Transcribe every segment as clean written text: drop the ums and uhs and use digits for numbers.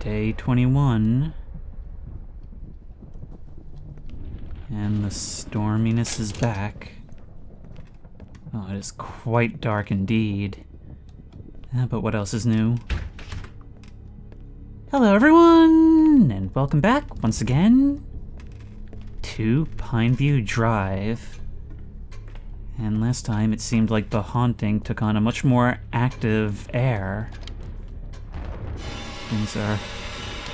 Day 21. And the storminess is back. Oh, it is quite dark indeed. But what else is new? Hello everyone, and welcome back once again to Pineview Drive. And last time it seemed like the haunting took on a much more active air. Things are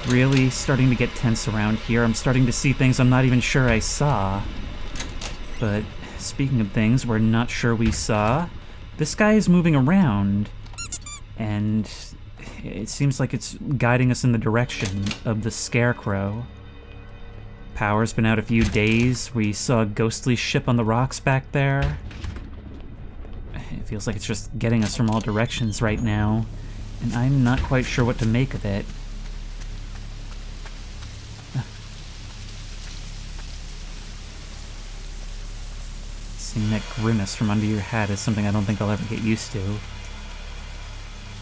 really starting to get tense around here. I'm starting to see things I'm not even sure I saw. But speaking of things we're not sure we saw, this guy is moving around, and it seems like it's guiding us in the direction of the Scarecrow. Power's been out a few days. We saw a ghostly ship on the rocks back there. It feels like it's just getting us from all directions right now, and I'm not quite sure what to make of it. Seeing that grimace from under your hat is something I don't think I'll ever get used to.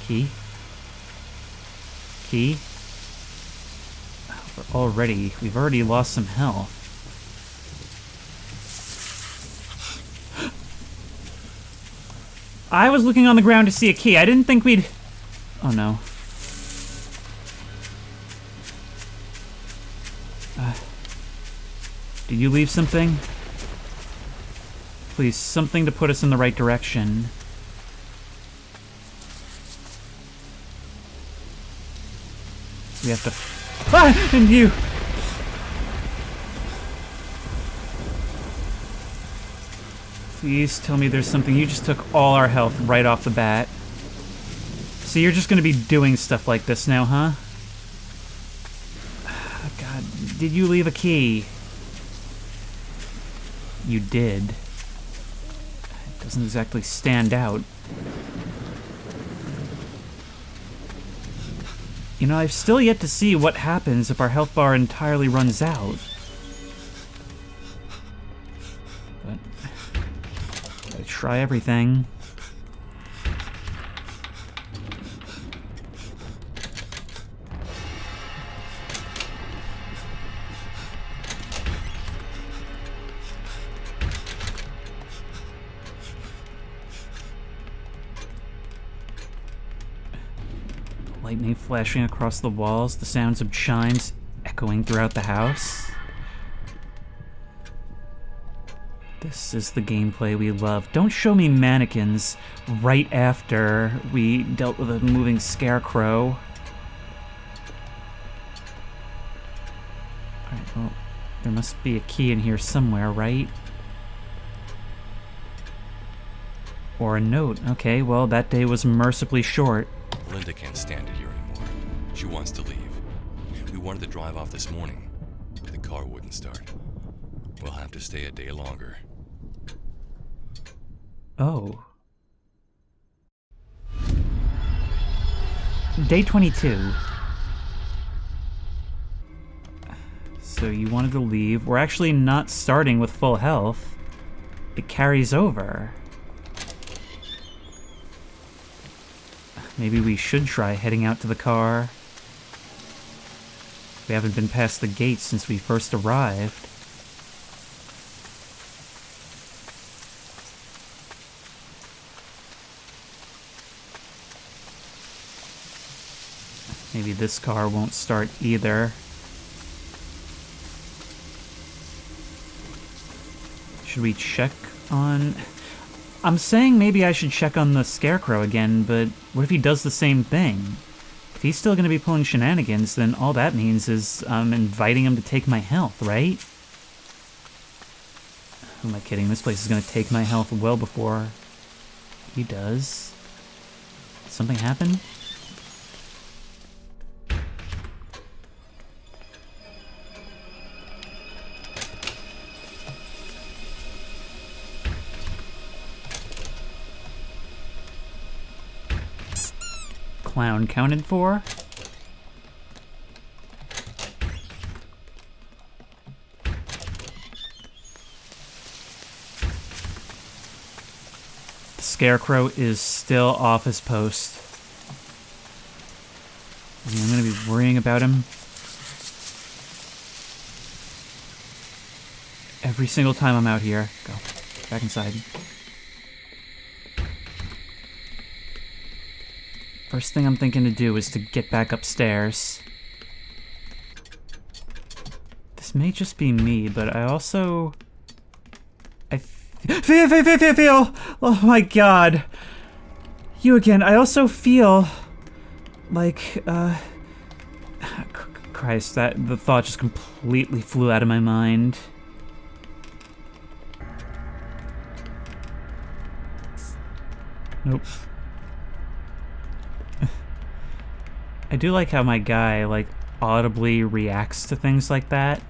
Key? Key? We've already lost some health. I was looking on the ground to see a key. I didn't think we'd... Oh no. Did you leave something? Please, something to put us in the right direction. We have to... Ah! And you! Please tell me there's something. You just took all our health right off the bat. So you're just gonna be doing stuff like this now, huh? Oh, God, did you leave a key? You did. It doesn't exactly stand out. You know, I've still yet to see what happens if our health bar entirely runs out. But gotta try everything. Lightning flashing across the walls, the sounds of chimes echoing throughout the house. This is the gameplay we love. Don't show me mannequins right after we dealt with a moving scarecrow. Alright, well, there must be a key in here somewhere, right? Or a note. Okay, well, that day was mercifully short. Linda can't stand it here anymore. She wants to leave. We wanted to drive off this morning, but the car wouldn't start. We'll have to stay a day longer. Oh. Day 22. So you wanted to leave. We're actually not starting with full health. It carries over. Maybe we should try heading out to the car. We haven't been past the gate since we first arrived. Maybe this car won't start either. Should we check on... I'm saying maybe I should check on the Scarecrow again, but what if he does the same thing? If he's still going to be pulling shenanigans, then all that means is I'm inviting him to take my health, right? Who am I kidding? This place is going to take my health well before he does. Did something happen? Clown counted for. The Scarecrow is still off his post. I'm gonna gonna be worrying about him every single time I'm out here. Go. Back inside. First thing I'm thinking to do is to get back upstairs. This may just be me, but I also... I feel... Oh my god. You again. I also feel like, Christ, the thought just completely flew out of my mind. Nope. I do like how my guy, like, audibly reacts to things like that.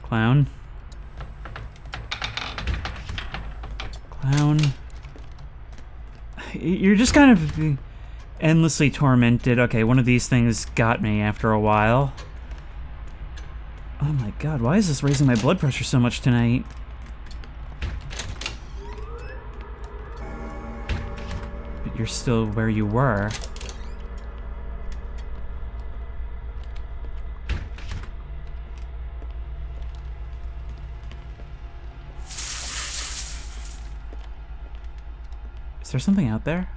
Clown. Clown. You're just kind of endlessly tormented. Okay, one of these things got me after a while. Oh my god, why is this raising my blood pressure so much tonight? But you're still where you were. Is there something out there?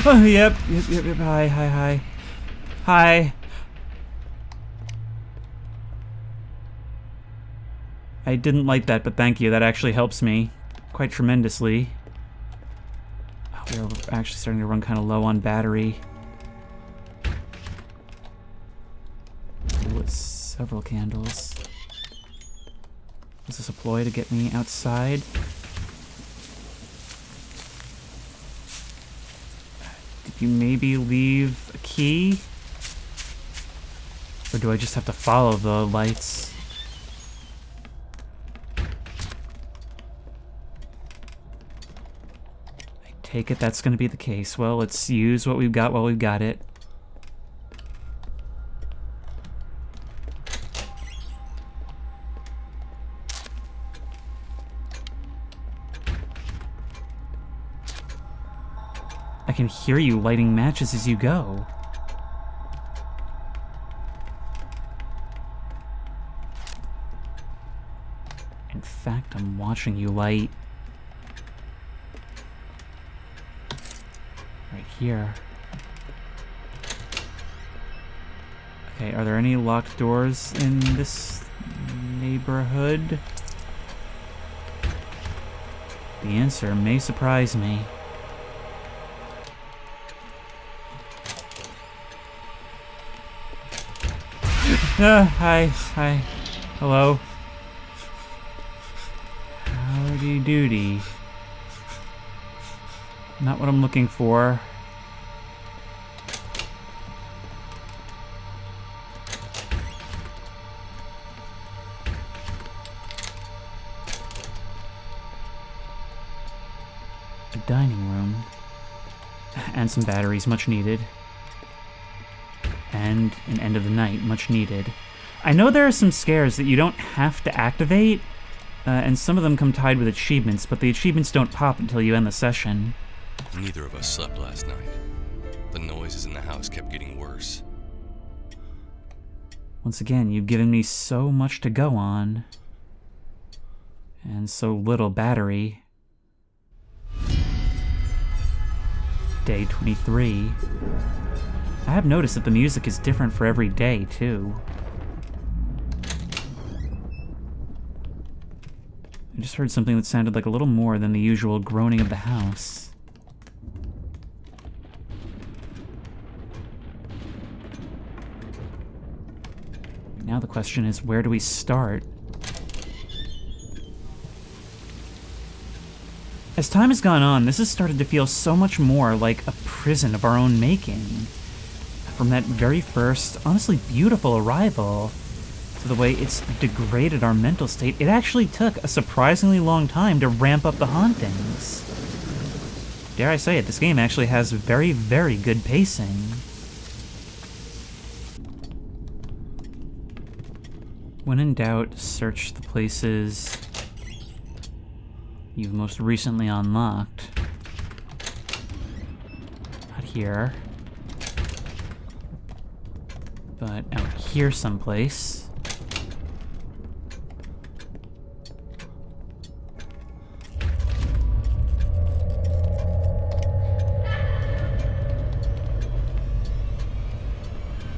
Oh, yep. Hi. Hi. I didn't like that, but thank you. That actually helps me quite tremendously. Oh, we're actually starting to run kind of low on battery. Ooh, it's several candles. Is this a ploy to get me outside? Did you maybe leave a key? Or do I just have to follow the lights? I take it that's going to be the case. Well, let's use what we've got while we've got it. I can hear you lighting matches as you go. In fact, I'm watching you light. Right here. Okay, are there any locked doors in this neighborhood? The answer may surprise me. Hi. Hello. Howdy doody. Not what I'm looking for. A dining room. And some batteries, much needed. And an end of the night, much needed. I know there are some scares that you don't have to activate, and some of them come tied with achievements, but the achievements don't pop until you end the session. Neither of us slept last night. The noises in the house kept getting worse. Once again, you've given me so much to go on. And so little battery. Day 23. I have noticed that the music is different for every day, too. I just heard something that sounded like a little more than the usual groaning of the house. Now the question is, where do we start? As time has gone on, this has started to feel so much more like a prison of our own making. From that very first, honestly beautiful arrival, to the way it's degraded our mental state, it actually took a surprisingly long time to ramp up the hauntings. Dare I say it, this game actually has very, very good pacing. When in doubt, search the places you've most recently unlocked. here. But out here someplace.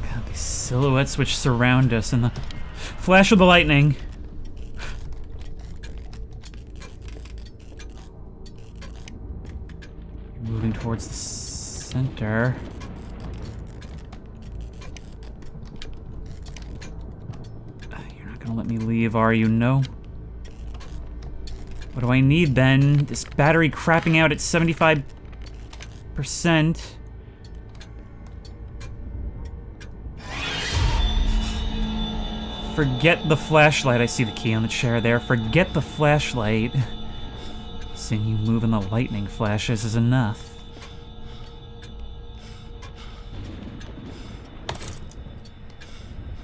God, these silhouettes which surround us in the flash of the lightning. Moving towards the center. You're not gonna let me leave, are you? No. What do I need then? This battery crapping out at 75%. Forget the flashlight. I see the key on the chair there. Forget the flashlight. Seeing you moving the lightning flashes is enough.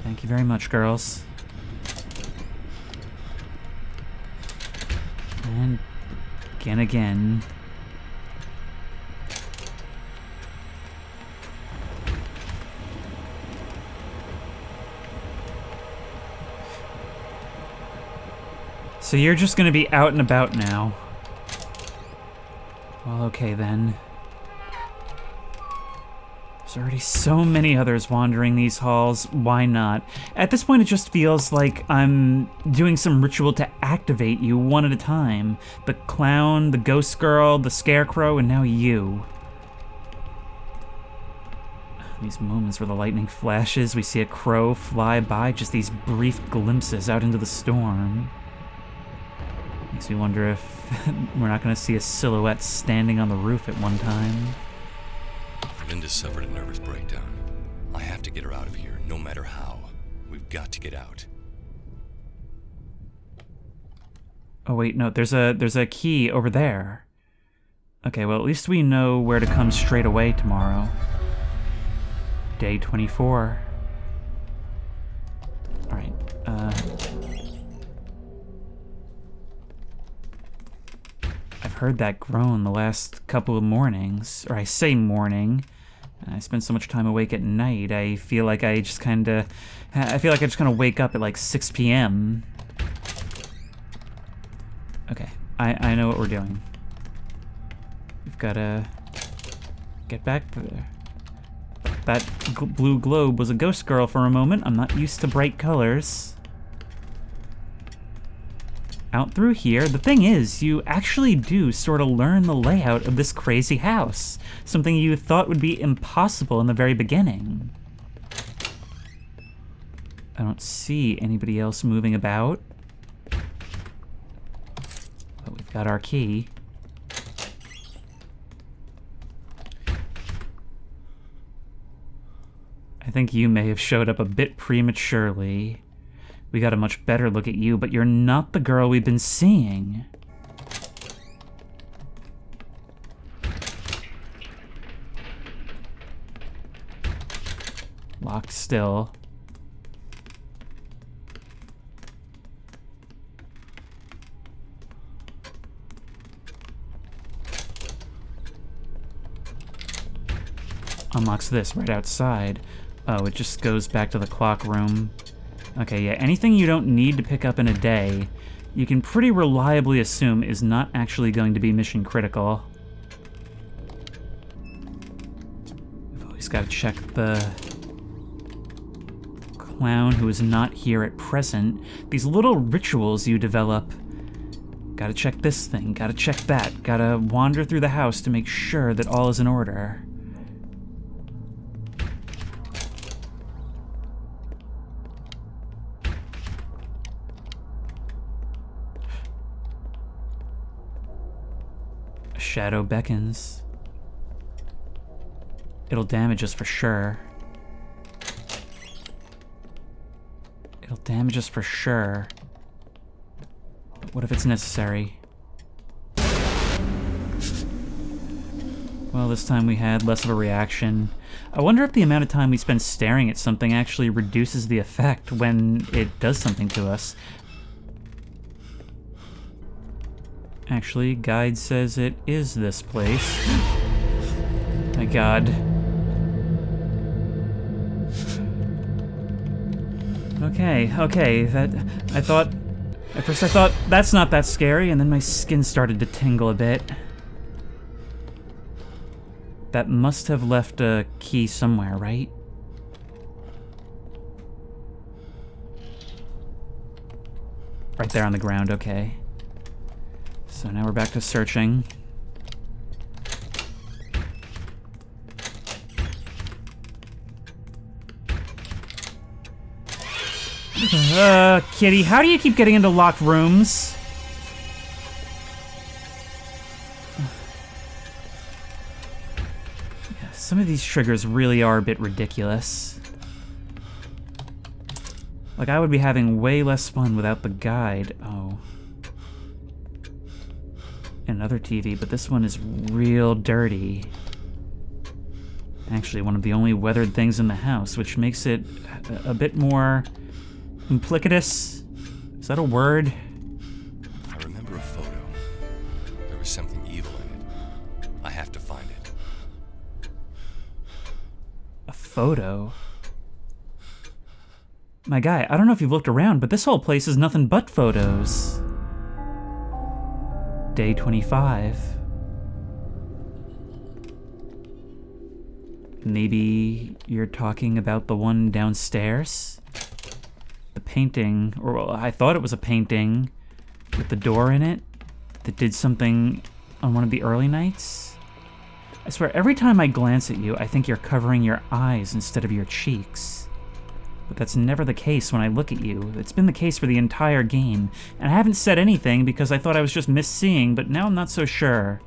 Thank you very much, girls. And again. So you're just gonna be out and about now. Well, okay then. There's already so many others wandering these halls, why not? At this point it just feels like I'm doing some ritual to activate you one at a time. The clown, the ghost girl, the scarecrow, and now you. These moments where the lightning flashes, we see a crow fly by, just these brief glimpses out into the storm. Makes me wonder if we're not going to see a silhouette standing on the roof at one time. Linda suffered a nervous breakdown. I have to get her out of here, no matter how. We've got to get out. Oh wait, no, there's a key over there. Okay, well at least we know where to come straight away tomorrow. Day 24. Alright, I've heard that groan the last couple of mornings, or I say morning. I spend so much time awake at night, I feel like I just kind of wake up at like 6 p.m. Okay, I know what we're doing. We've got to get back there. That blue globe was a ghost girl for a moment. I'm not used to bright colors. Out through here. The thing is, you actually do sort of learn the layout of this crazy house. Something you thought would be impossible in the very beginning. I don't see anybody else moving about. But we've got our key. I think you may have showed up a bit prematurely. We got a much better look at you, but you're not the girl we've been seeing. Locked still. Unlocks this right outside. Oh, it just goes back to the clock room. Okay, yeah, anything you don't need to pick up in a day, you can pretty reliably assume is not actually going to be mission critical. We've always got to check the clown who is not here at present. These little rituals you develop. Gotta check this thing, gotta check that, gotta wander through the house to make sure that all is in order. Shadow beckons. It'll damage us for sure. It'll damage us for sure. But what if it's necessary? Well, this time we had less of a reaction. I wonder if the amount of time we spend staring at something actually reduces the effect when it does something to us. Actually, guide says it is this place. I god. Okay, at first I thought, that's not that scary, and then my skin started to tingle a bit. That must have left a key somewhere, right? Right there on the ground, okay. So now we're back to searching. Kitty, how do you keep getting into locked rooms? Yeah, some of these triggers really are a bit ridiculous. Like, I would be having way less fun without the guide. Oh. Another TV, but this one is real dirty. Actually, one of the only weathered things in the house, which makes it a bit more implicitous. Is that a word? I remember a photo. There was something evil in it. I have to find it. A photo? My guy, I don't know if you've looked around, but this whole place is nothing but photos. Day 25. Maybe you're talking about the one downstairs? The painting, or well, I thought it was a painting with the door in it that did something on one of the early nights. I swear, every time I glance at you, I think you're covering your eyes instead of your cheeks. But that's never the case when I look at you. It's been the case for the entire game, and I haven't said anything because I thought I was just misseeing, but now I'm not so sure.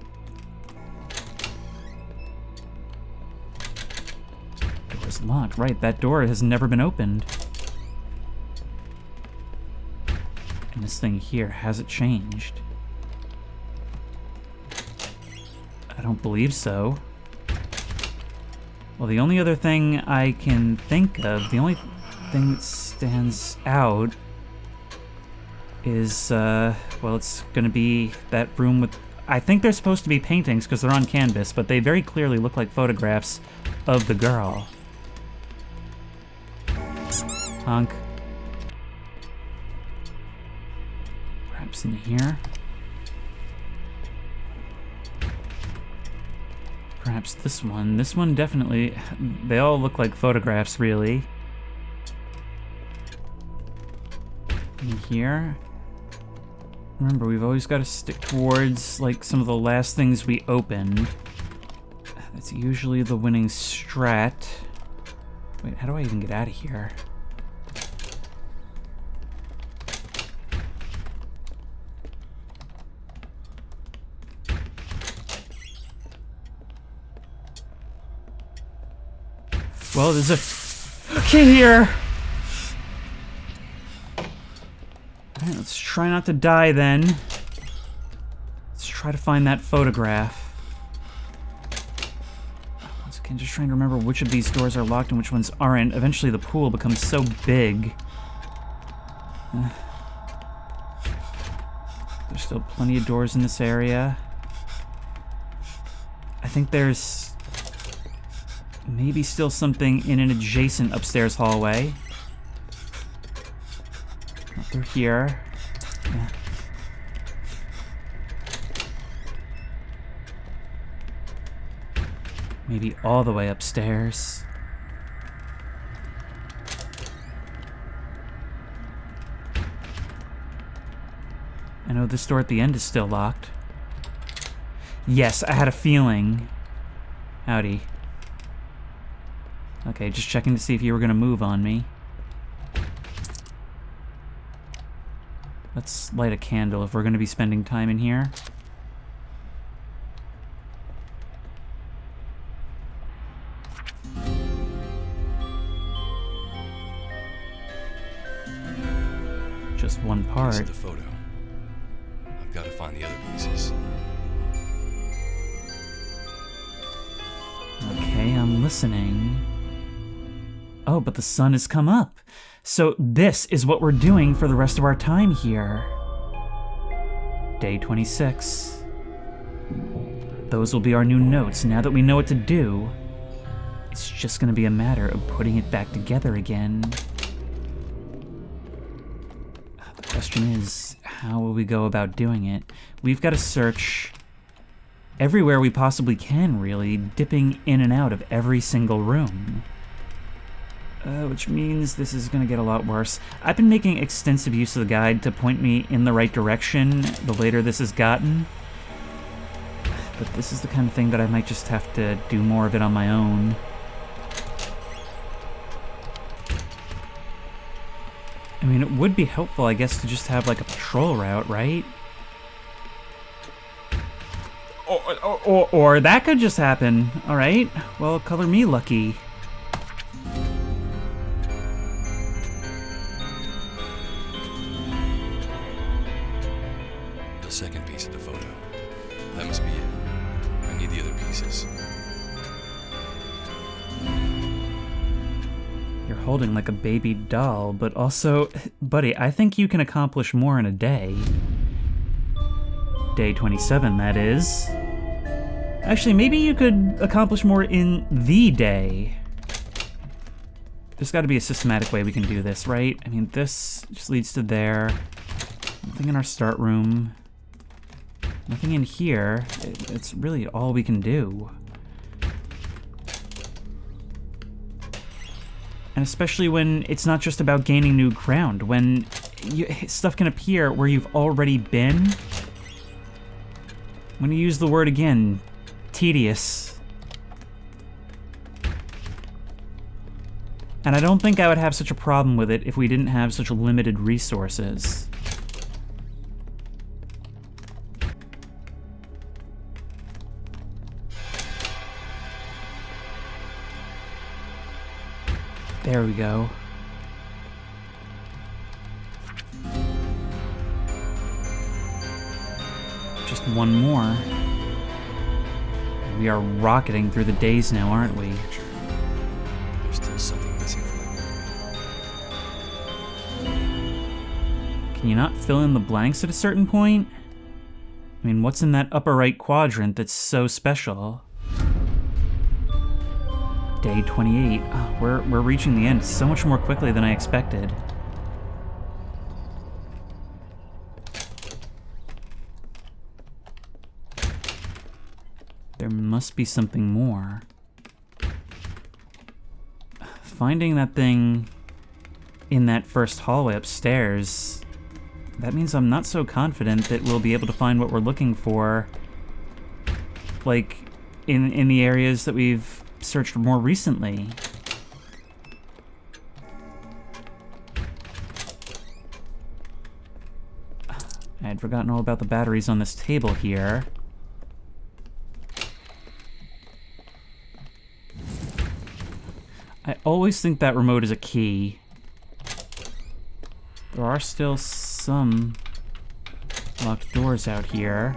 Door's locked, right, that door has never been opened. And this thing here, has it changed? I don't believe so. Well, the only other thing I can think of, the only thing that stands out is, well, it's gonna be that room with, I think they're supposed to be paintings because they're on canvas, but they very clearly look like photographs of the girl. Honk. Perhaps in here. Perhaps this one. This one definitely, they all look like photographs, really. In here. Remember, we've always got to stick towards, like, some of the last things we opened. That's usually the winning strat. Wait, how do I even get out of here? Well, there's a kid here! Alright, let's try not to die then. Let's try to find that photograph. Once again, just trying to remember which of these doors are locked and which ones aren't. Eventually the pool becomes so big. There's still plenty of doors in this area. I think there's maybe still something in an adjacent upstairs hallway. Not through here. Yeah. Maybe all the way upstairs. I know this door at the end is still locked. Yes, I had a feeling. Howdy. Okay, just checking to see if you were gonna move on me. Let's light a candle if we're gonna be spending time in here. Just one part. This is the photo. I've got to find the other pieces. Okay, I'm listening. Oh, but the sun has come up. So this is what we're doing for the rest of our time here. Day 26. those will be our new notes. Now that we know what to do, it's just gonna be a matter of putting it back together again. The question is, how will we go about doing it? We've got to search everywhere we possibly can, really, dipping in and out of every single room. Which means this is gonna get a lot worse. I've been making extensive use of the guide to point me in the right direction the later this has gotten. But this is the kind of thing that I might just have to do more of it on my own. I mean, it would be helpful, I guess, to just have like a patrol route, right? Or that could just happen. All right, well, color me lucky. The second piece of the photo. That must be it. I need the other pieces. You're holding like a baby doll, but also, buddy, I think you can accomplish more in a day. Day 27, that is. Actually, maybe you could accomplish more in the day. There's got to be a systematic way we can do this, right? I mean, this just leads to there. Nothing in our start room. Nothing in here. It's really all we can do. And especially when it's not just about gaining new ground, when stuff can appear where you've already been. When you use the word again, tedious. And I don't think I would have such a problem with it if we didn't have such limited resources. There we go. Just one more. We are rocketing through the days now, aren't we? There's still something missing from that memory. Can you not fill in the blanks at a certain point? I mean, what's in that upper right quadrant that's so special? Day 28. Oh, we're reaching the end so much more quickly than I expected. There must be something more. Finding that thing in that first hallway upstairs, that means I'm not so confident that we'll be able to find what we're looking for, like, in the areas that we've searched more recently. I had forgotten all about the batteries on this table here. I always think that remote is a key. There are still some locked doors out here.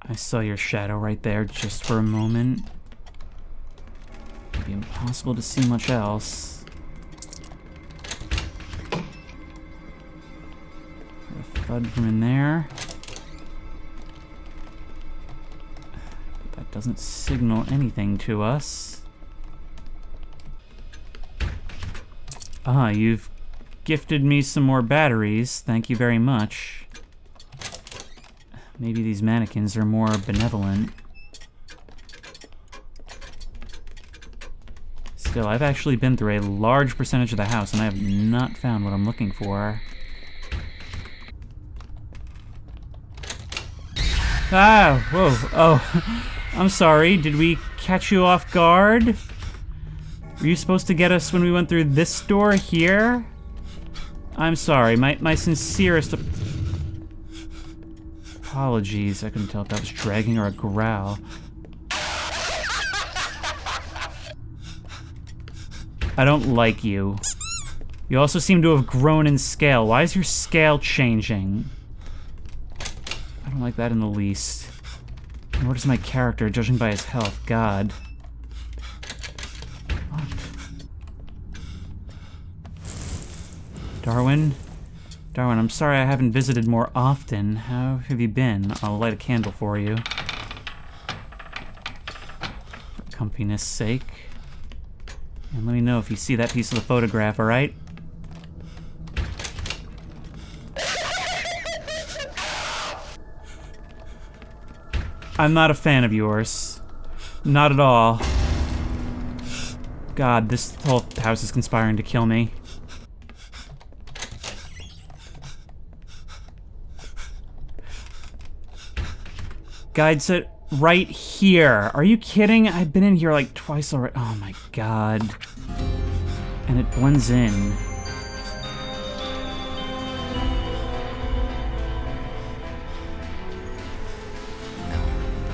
I saw your shadow right there just for a moment. It'd be impossible to see much else. Heard a thud from in there. But that doesn't signal anything to us. Ah, you've gifted me some more batteries. Thank you very much. Maybe these mannequins are more benevolent. Still, I've actually been through a large percentage of the house, and I have not found what I'm looking for. Ah, whoa, oh, I'm sorry, did we catch you off guard? Were you supposed to get us when we went through this door here? I'm sorry, my sincerest apologies. I couldn't tell if that was dragging or a growl. I don't like you. You also seem to have grown in scale. Why is your scale changing? I don't like that in the least. Nor does my character, judging by his health. God. What? Darwin? Darwin, I'm sorry I haven't visited more often. How have you been? I'll light a candle for you. For comfiness sake. And let me know if you see that piece of the photograph, alright? I'm not a fan of yours. Not at all. God, this whole house is conspiring to kill me. Guide said right here. Are you kidding? I've been in here like twice already. Oh my god. And it blends in. Now I remember.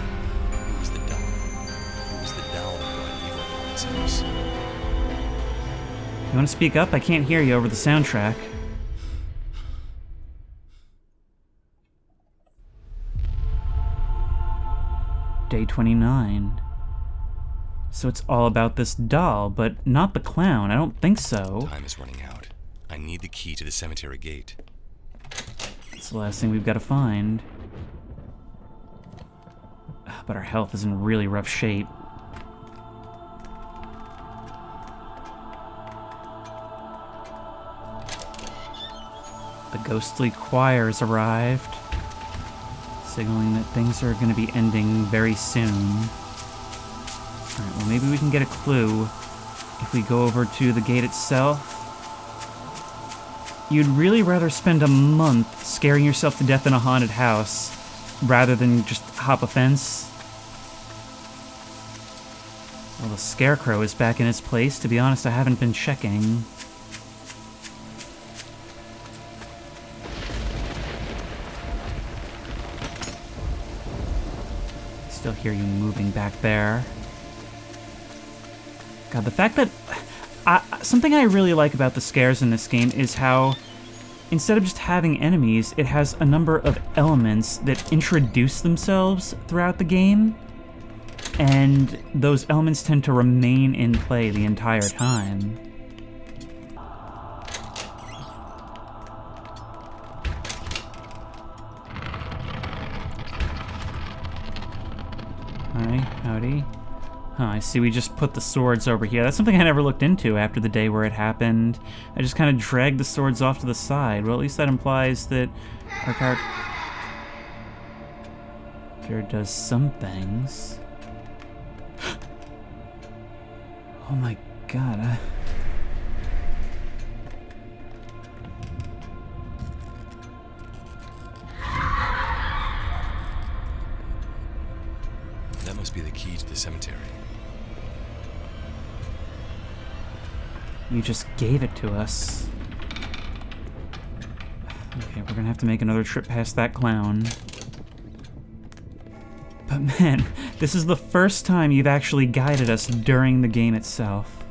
It was the doll. It was the doll that brought evil upon this house. You want to speak up? I can't hear you over the soundtrack. Day 29. So it's all about this doll, but not the clown. I don't think so. Time is running out. I need the key to the cemetery gate. It's the last thing we've got to find. But our health is in really rough shape. The ghostly choir has arrived, signaling that things are going to be ending very soon. Alright, well maybe we can get a clue if we go over to the gate itself. You'd really rather spend a month scaring yourself to death in a haunted house rather than just hop a fence? Well, the scarecrow is back in its place. To be honest, I haven't been checking. Still hear you moving back there. God, the fact that... something I really like about the scares in this game is how, instead of just having enemies, it has a number of elements that introduce themselves throughout the game, and those elements tend to remain in play the entire time. Hi, howdy. Huh, I see we just put the swords over here. That's something I never looked into after the day where it happened. I just kind of dragged the swords off to the side. Well, at least that implies that our character does some things. Oh my god, That must be the key to the cemetery. You just gave it to us. Okay, we're gonna have to make another trip past that clown. But man, this is the first time you've actually guided us during the game itself.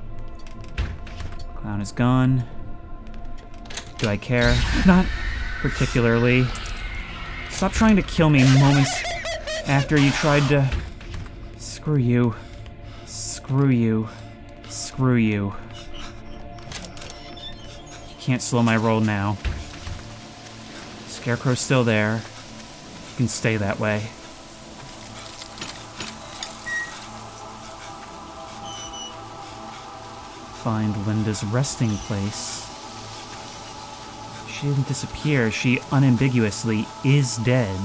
Clown is gone. Do I care? Not particularly. Stop trying to kill me moments after you tried to... Screw you. Screw you. Screw you. You can't slow my roll now. Scarecrow's still there. You can stay that way. Find Linda's resting place. She didn't disappear. She unambiguously is dead.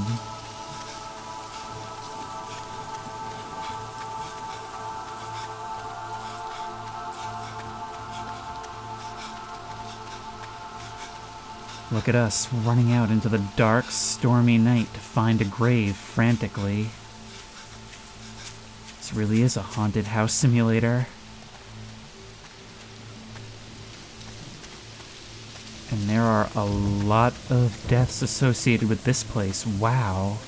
Look at us, running out into the dark, stormy night to find a grave frantically. This really is a haunted house simulator. And there are a lot of deaths associated with this place. Wow.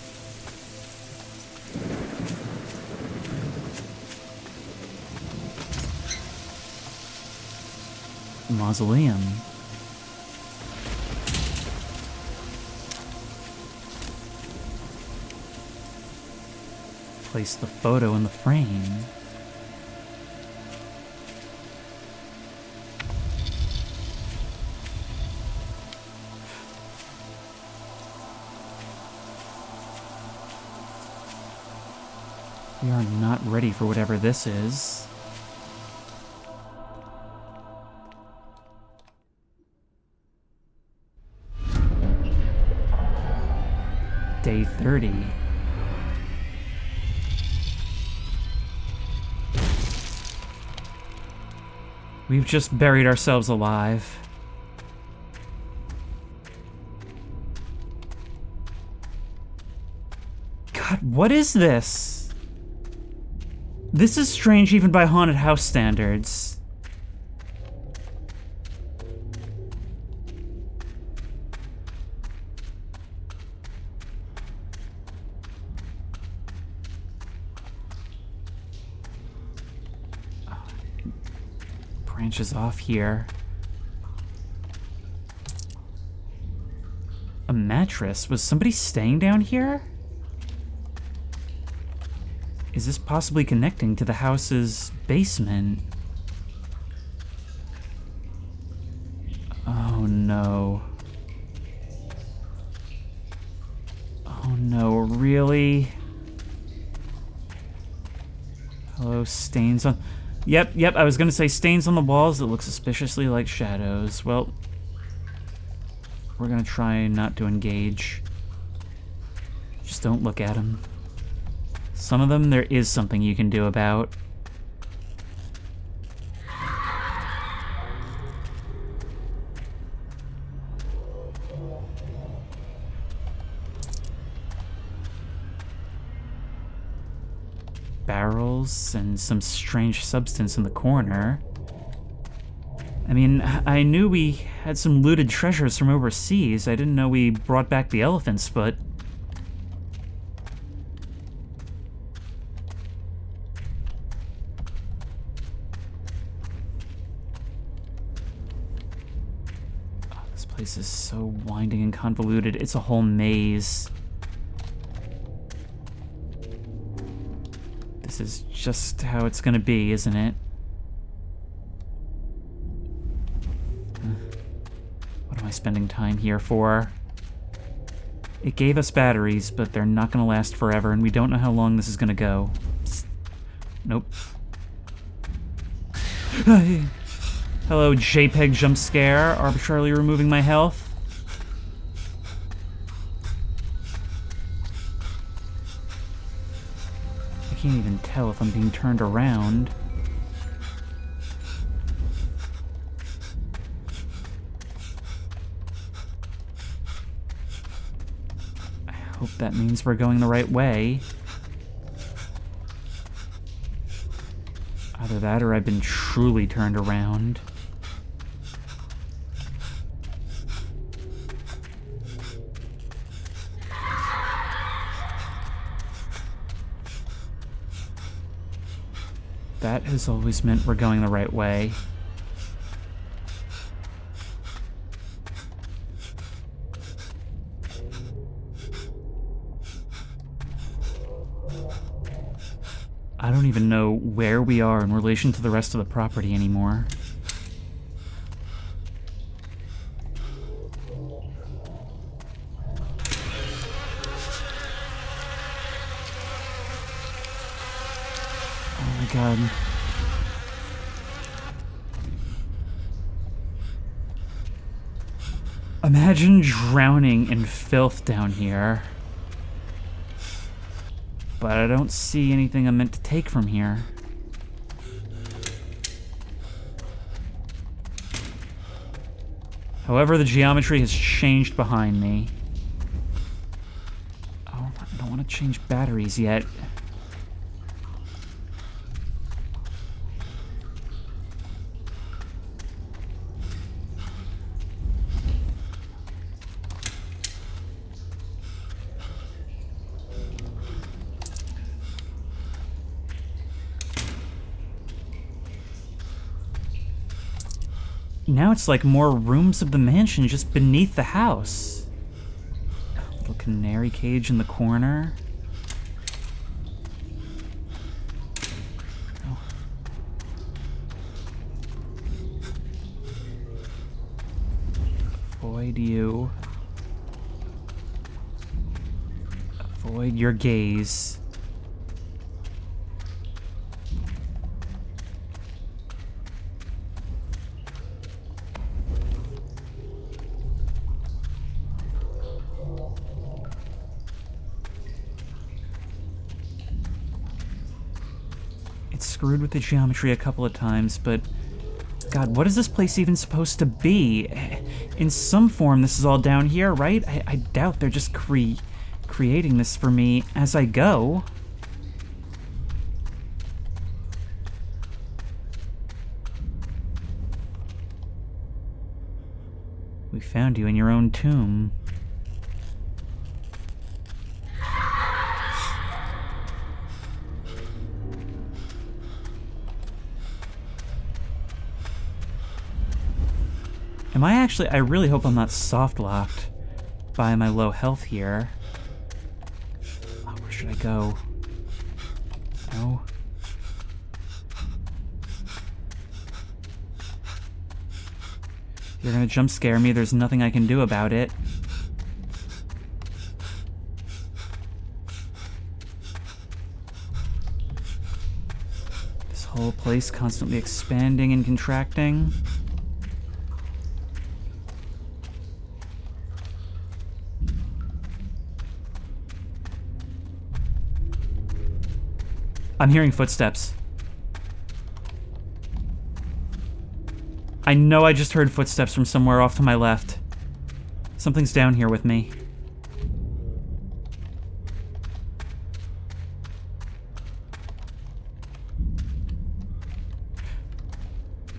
Mausoleum. place the photo in the frame. We are not ready for whatever this is. Day 30. We've just buried ourselves alive. God, what is this? This is strange even by haunted house standards. Branches off here. A mattress? Was somebody staying down here? Is this possibly connecting to the house's basement? Oh no. Oh no, really? Hello, stains on... Yep, I was gonna say stains on the walls that look suspiciously like shadows. Well, we're gonna try not to engage. Just don't look at them. Some of them there is something you can do about. Barrels and some strange substance in the corner. I mean, I knew we had some looted treasures from overseas. I didn't know we brought back the elephants, but... Oh, this place is so winding and convoluted. It's a whole maze. This is just how it's gonna be, isn't it? What am I spending time here for? It gave us batteries, but they're not gonna last forever, and we don't know how long this is gonna go. Nope. Hello, JPEG jump scare, arbitrarily removing my health. I can't even tell if I'm being turned around. I hope that means we're going the right way. Either that or I've been truly turned around. That has always meant we're going the right way. I don't even know where we are in relation to the rest of the property anymore. Oh my god. Imagine drowning in filth down here. But I don't see anything I'm meant to take from here. However, the geometry has changed behind me. Oh, I don't want to change batteries yet. Now it's like more rooms of the mansion just beneath the house. A little canary cage in the corner. Avoid you. Avoid your gaze. It's screwed with the geometry a couple of times, but God, what is this place even supposed to be? In some form, this is all down here, right? I doubt they're just creating this for me as I go. We found you in your own tomb. Am I actually... I really hope I'm not soft-locked by my low health here. Oh, where should I go? No. You're gonna jump scare me. There's nothing I can do about it. This whole place constantly expanding and contracting. I'm hearing footsteps. I know I just heard footsteps from somewhere off to my left. Something's down here with me.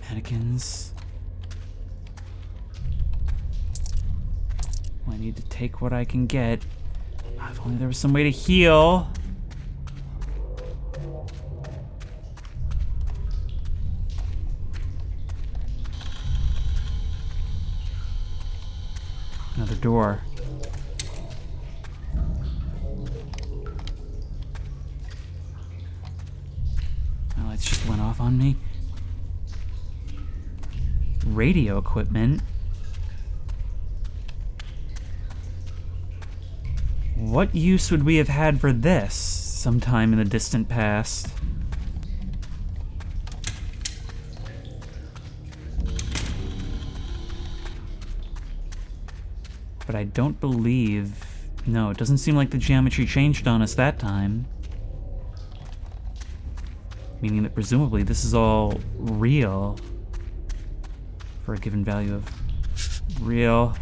Mannequins. Well, I need to take what I can get. If only there was some way to heal. Another door. My lights just went off on me. Radio equipment. What use would we have had for this sometime in the distant past? But I don't believe... No, it doesn't seem like the geometry changed on us that time. Meaning that presumably this is all real. For a given value of real.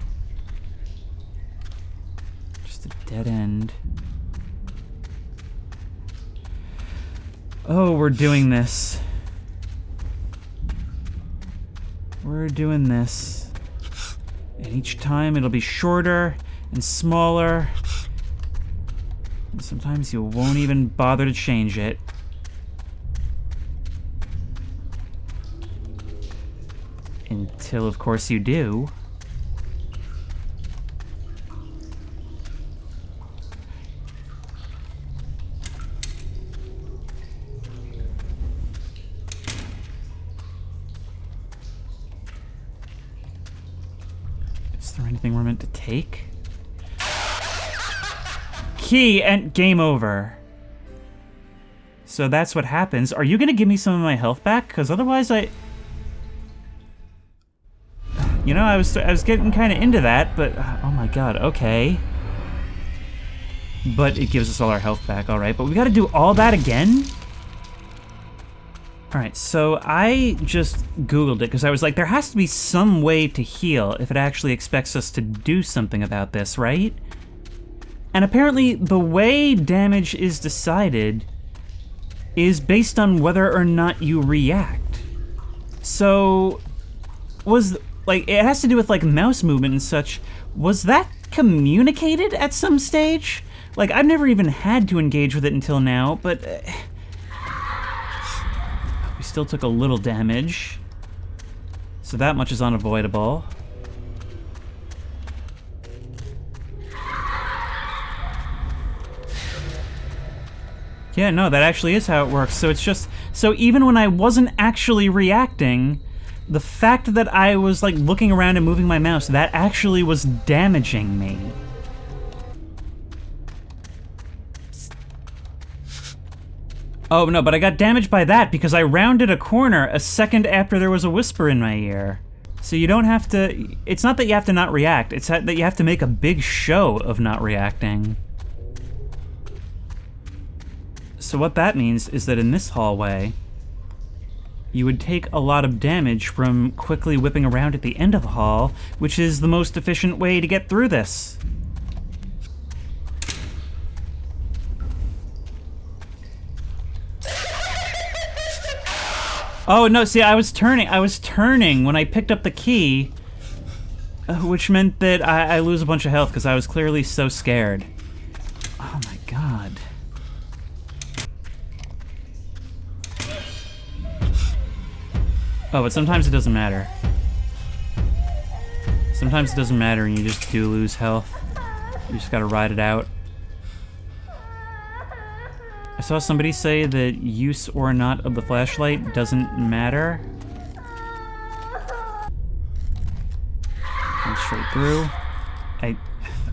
Just a dead end. Oh, we're doing this. We're doing this. And each time it'll be shorter and smaller. And sometimes you won't even bother to change it. Until, of course, you do. Is there anything we're meant to take? Key and game over. So that's what happens. Are you gonna give me some of my health back? Because otherwise you know, I was getting kind of into that, but oh my god, okay. But it gives us all our health back, all right. But we got to do all that again? All right, so I just Googled it because I was like, there has to be some way to heal if it actually expects us to do something about this, right? And apparently the way damage is decided is based on whether or not you react. So, like, it has to do with, like, mouse movement and such. Was that communicated at some stage? Like, I've never even had to engage with it until now, but... we still took a little damage. So that much is unavoidable. Yeah, no, that actually is how it works. So it's just... So even when I wasn't actually reacting... The fact that I was, like, looking around and moving my mouse, that actually was damaging me. Oh, no, but I got damaged by that because I rounded a corner a second after there was a whisper in my ear. So you don't have to... It's not that you have to not react, it's that you have to make a big show of not reacting. So what that means is that in this hallway, you would take a lot of damage from quickly whipping around at the end of the hall, which is the most efficient way to get through this. Oh, no, see, I was turning when I picked up the key, which meant that I lose a bunch of health because I was clearly so scared. Oh my god. Oh, but sometimes it doesn't matter. Sometimes it doesn't matter and you just do lose health. You just gotta ride it out. I saw somebody say that use or not of the flashlight doesn't matter. Go straight through.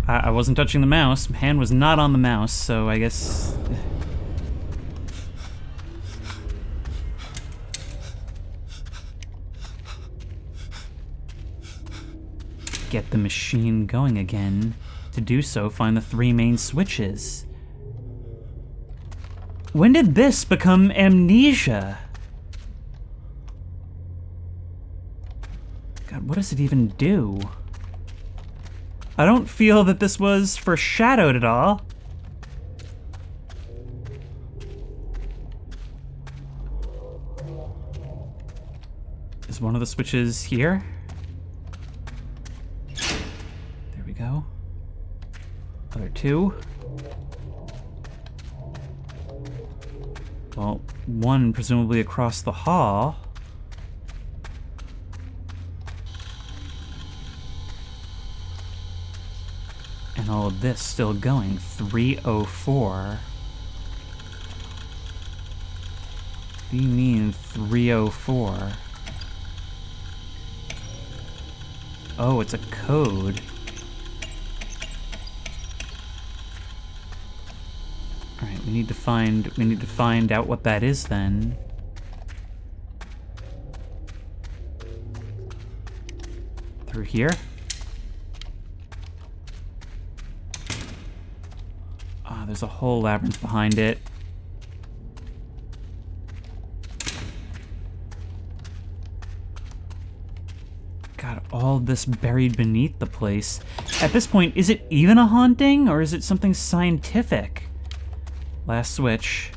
I wasn't touching the mouse. My hand was not on the mouse, so I guess... Get the machine going again. To do so, find the 3 main switches. When did this become amnesia? God, what does it even do? I don't feel that this was foreshadowed at all. Is one of the switches here? There we go. Other 2. Well, 1 presumably across the hall. And all of this still going. 304. What do you mean 304? Oh, it's a code. Alright, we need to find out what that is then. Through here? Ah, there's a whole labyrinth behind it. God, all this buried beneath the place. At this point, is it even a haunting, or is it something scientific? Last switch.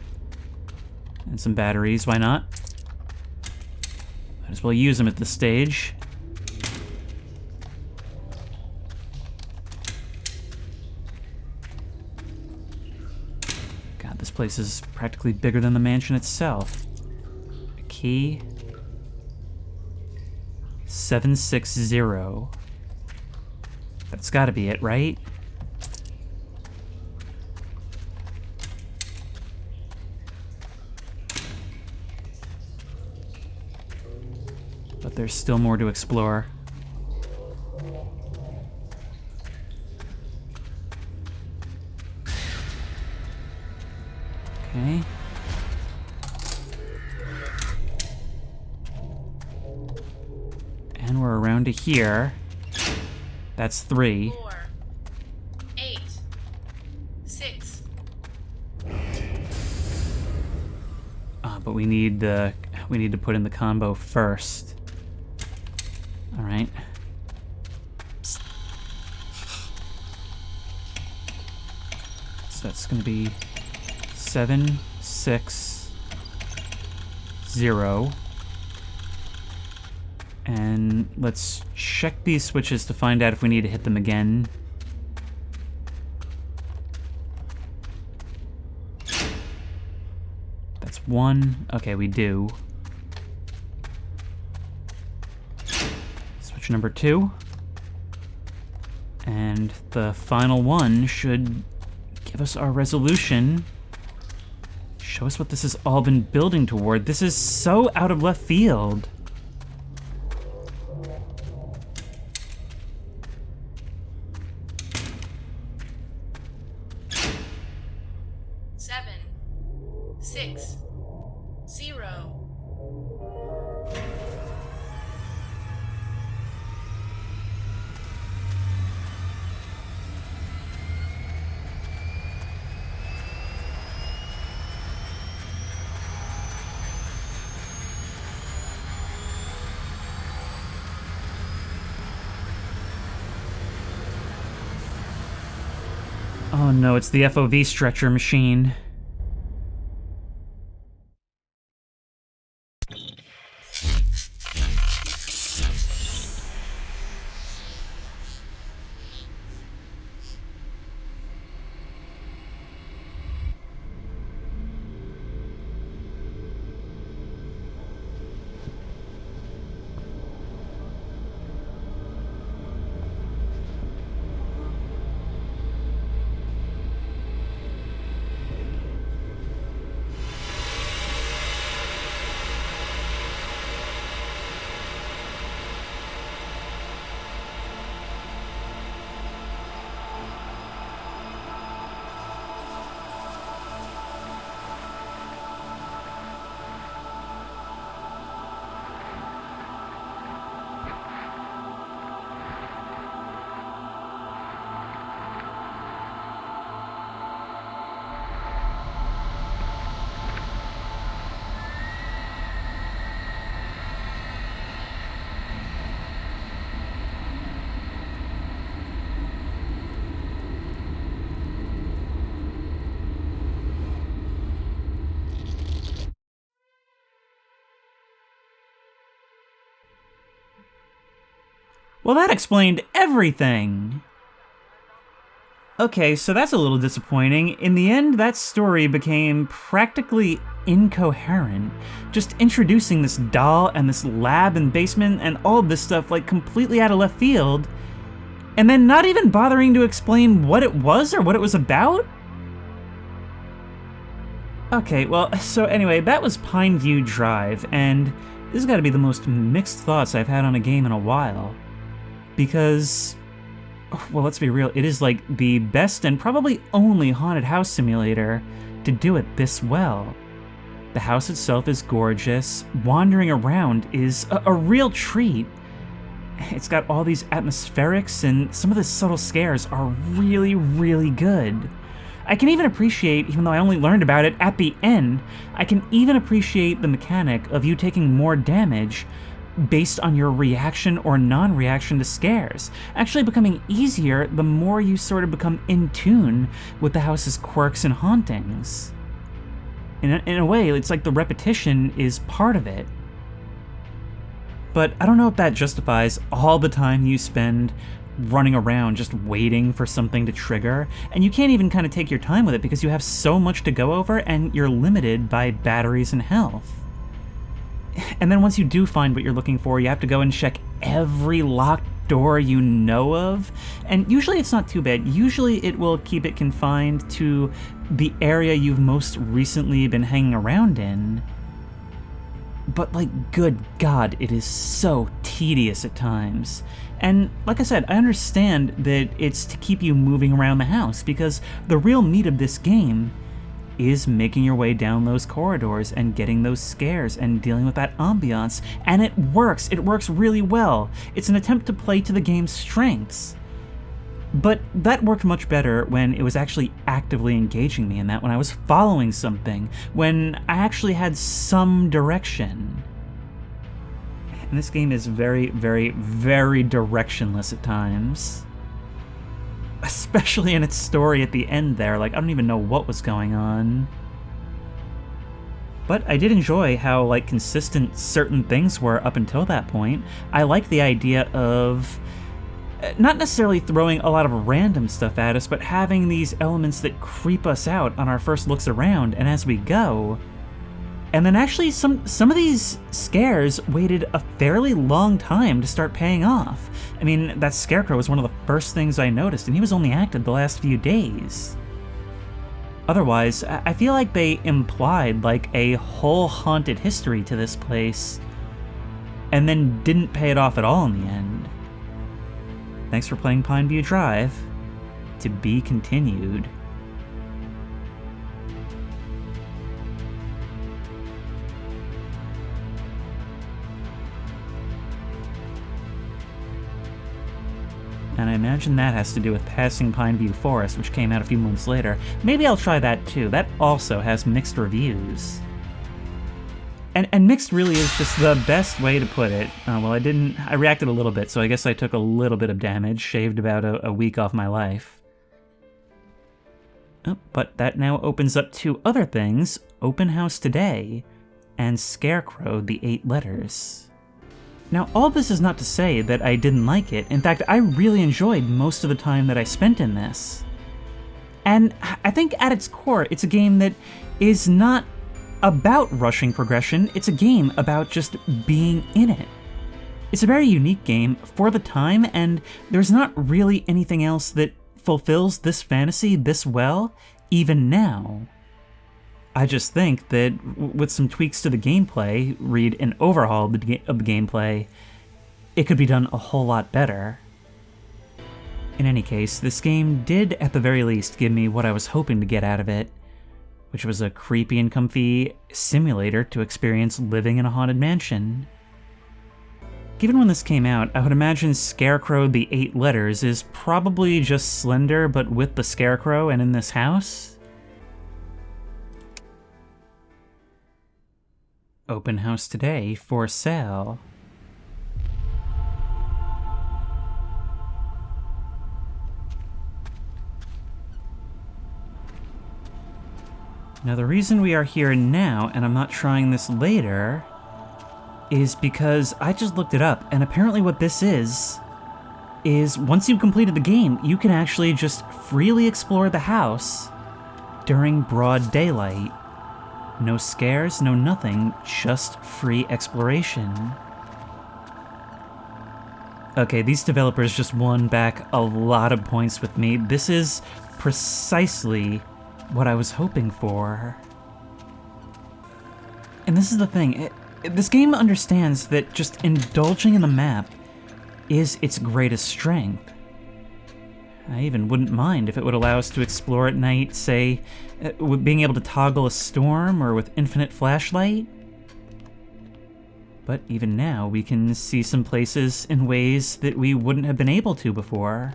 And some batteries, why not? Might as well use them at this stage. God, this place is practically bigger than the mansion itself. A key. 760. That's gotta be it, right? But there's still more to explore. Okay. And we're around to here. That's 3. 4, 8, 6. But we need to put in the combo first. All right. So that's going to be 7, 6, 0. And let's check these switches to find out if we need to hit them again. That's 1. Okay, we do. Switch number 2. And the final one should give us our resolution. Show us what this has all been building toward. This is so out of left field. Oh no, it's the FOV stretcher machine. Well, that explained everything! Okay, so that's a little disappointing. In the end, that story became practically incoherent. Just introducing this doll and this lab and basement and all of this stuff like completely out of left field, and then not even bothering to explain what it was or what it was about? Okay, well, so anyway, that was Pineview Drive, and this has got to be the most mixed thoughts I've had on a game in a while. Because, well, let's be real, it is like the best and probably only haunted house simulator to do it this well. The house itself is gorgeous, wandering around is a real treat. It's got all these atmospherics, and some of the subtle scares are really, really good. I can even appreciate, even though I only learned about it at the end, I can even appreciate the mechanic of you taking more damage based on your reaction or non-reaction to scares, actually becoming easier the more you sort of become in tune with the house's quirks and hauntings. In a way, it's like the repetition is part of it. But I don't know if that justifies all the time you spend running around just waiting for something to trigger, and you can't even kind of take your time with it because you have so much to go over and you're limited by batteries and health. And then once you do find what you're looking for, you have to go and check every locked door you know of, and usually it's not too bad. Usually it will keep it confined to the area you've most recently been hanging around in. But like, good God, it is so tedious at times. And like I said, I understand that it's to keep you moving around the house, because the real meat of this game is making your way down those corridors and getting those scares and dealing with that ambiance, and it works really well. It's an attempt to play to the game's strengths. But that worked much better when it was actually actively engaging me in that, when I was following something, when I actually had some direction. And this game is very, very, very directionless at times. Especially in its story at the end there, like I don't even know what was going on. But I did enjoy how like consistent certain things were up until that point. I liked the idea of not necessarily throwing a lot of random stuff at us, but having these elements that creep us out on our first looks around and as we go. And then actually some of these scares waited a fairly long time to start paying off. I mean, that scarecrow was one of the first things I noticed, and he was only active the last few days. Otherwise, I feel like they implied like a whole haunted history to this place, and then didn't pay it off at all in the end. Thanks for playing Pineview Drive. To be continued. And I imagine that has to do with Passing Pineview Forest, which came out a few months later. Maybe I'll try that too. That also has mixed reviews. And mixed really is just the best way to put it. Well, I reacted a little bit, so I guess I took a little bit of damage, shaved about a week off my life. Oh, but that now opens up two other things, Open House Today and Scarecrow, the 8 letters. Now, all this is not to say that I didn't like it. In fact, I really enjoyed most of the time that I spent in this. And I think at its core, it's a game that is not about rushing progression, it's a game about just being in it. It's a very unique game for the time, and there's not really anything else that fulfills this fantasy this well, even now. I just think that with some tweaks to the gameplay, read an overhaul of the gameplay, it could be done a whole lot better. In any case, this game did at the very least give me what I was hoping to get out of it, which was a creepy and comfy simulator to experience living in a haunted mansion. Given when this came out, I would imagine Scarecrow the 8 letters is probably just Slender but with the Scarecrow and in this house. Open House Today for sale. Now the reason we are here now, and I'm not trying this later, is because I just looked it up, and apparently what this is once you've completed the game, you can actually just freely explore the house during broad daylight. No scares, no nothing, just free exploration. Okay, these developers just won back a lot of points with me. This is precisely what I was hoping for. And this is the thing, this game understands that just indulging in the map is its greatest strength. I even wouldn't mind if it would allow us to explore at night, say, with being able to toggle a storm or with infinite flashlight. But even now, we can see some places in ways that we wouldn't have been able to before.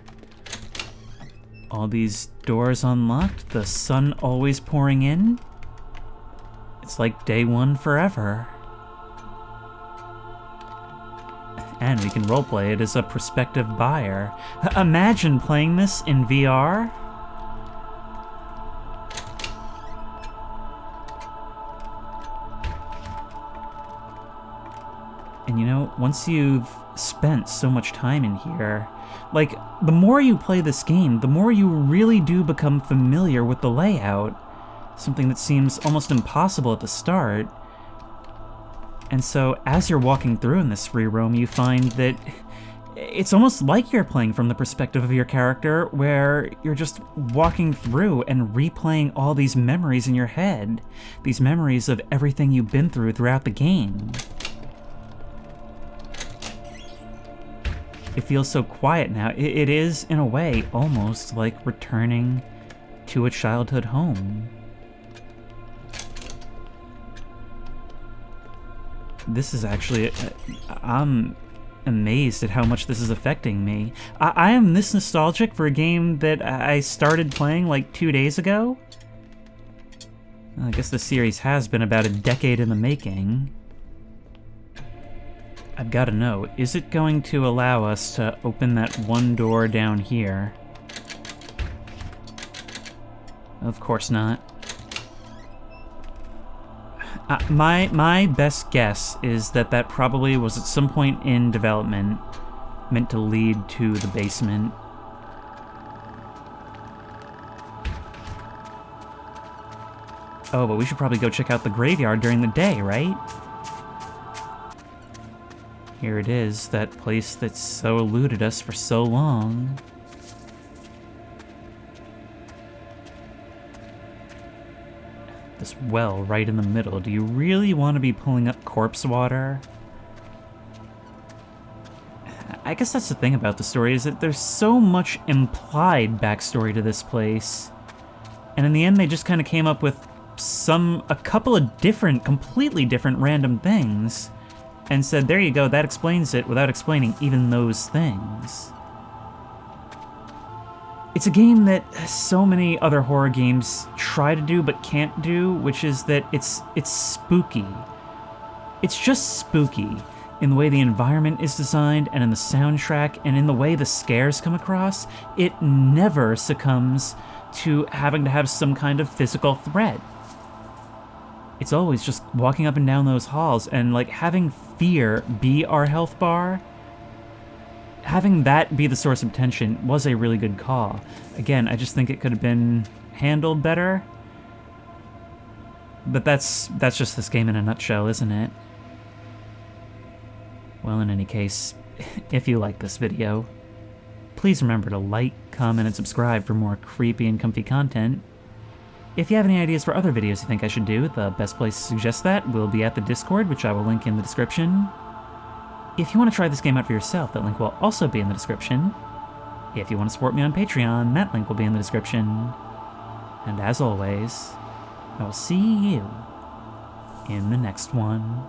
All these doors unlocked, the sun always pouring in. It's like day one forever. And we can roleplay it as a prospective buyer. Imagine playing this in VR. And you know, once you've spent so much time in here, like, the more you play this game, the more you really do become familiar with the layout. Something that seems almost impossible at the start. And so, as you're walking through in this free roam, you find that it's almost like you're playing from the perspective of your character, where you're just walking through and replaying all these memories in your head. These memories of everything you've been through throughout the game. It feels so quiet now. It is, in a way, almost like returning to a childhood home. This is actually, I'm amazed at how much this is affecting me. I am this nostalgic for a game that I started playing like 2 days ago. I guess the series has been about a decade in the making. I've got to know, is it going to allow us to open that one door down here? Of course not. My best guess is that that probably was at some point in development meant to lead to the basement. Oh, but we should probably go check out the graveyard during the day, right? Here it is, that place that so eluded us for so long. This well right in the middle. Do you really want to be pulling up corpse water? I guess that's the thing about the story, is that there's so much implied backstory to this place. And in the end, they just kind of came up with a couple of completely different random things. And said, there you go, that explains it, without explaining even those things. It's a game that so many other horror games try to do but can't do, which is that it's spooky. It's just spooky in the way the environment is designed, and in the soundtrack, and in the way the scares come across. It never succumbs to having to have some kind of physical threat. It's always just walking up and down those halls, and like having fear be our health bar, having that be the source of tension was a really good call. Again, I just think it could have been handled better. But that's just this game in a nutshell, isn't it? Well, in any case, if you like this video, please remember to like, comment, and subscribe for more creepy and comfy content. If you have any ideas for other videos you think I should do, the best place to suggest that will be at the Discord, which I will link in the description. If you want to try this game out for yourself, that link will also be in the description. If you want to support me on Patreon, that link will be in the description. And as always, I will see you in the next one.